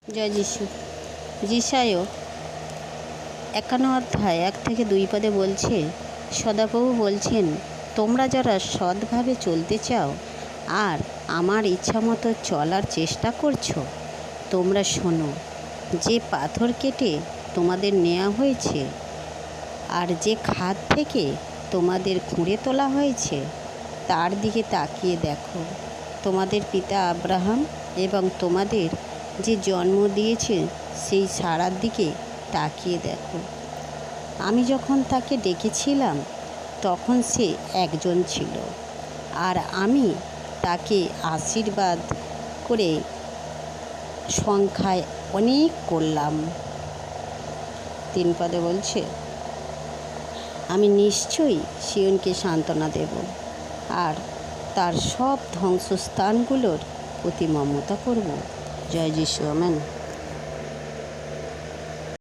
জয় যিশু। যিশায় 51 অধ্যায় 1 থেকে 2 পদে বলছে, সদাপ্রভু বলছেন, তোমরা যারা সৎভাবে চলতে চাও আর আমার ইচ্ছামতো চলার চেষ্টা করছো, তোমরা শোনো, যে পাথর কেটে তোমাদের নেওয়া হয়েছে আর যে খাদ থেকে তোমাদের খুঁড়ে তোলা হয়েছে তার দিকে তাকিয়ে দেখো। তোমাদের পিতা আব্রাহাম এবং তোমাদের যে জন্ম দিয়েছে সেই সারার দিকে তাকিয়ে দেখো। আমি যখন তাকে ডেকেছিলাম তখন সে একজন ছিল, আর আমি তাকে আশীর্বাদ করে সংখ্যায় অনেক করলাম। 3 পদে বলছে, আমি নিশ্চয়ই সিয়নকে সান্ত্বনা দেব আর তার সব ধ্বংসস্থানগুলোর প্রতি মমতা করব। জয় যিশু। আমেন।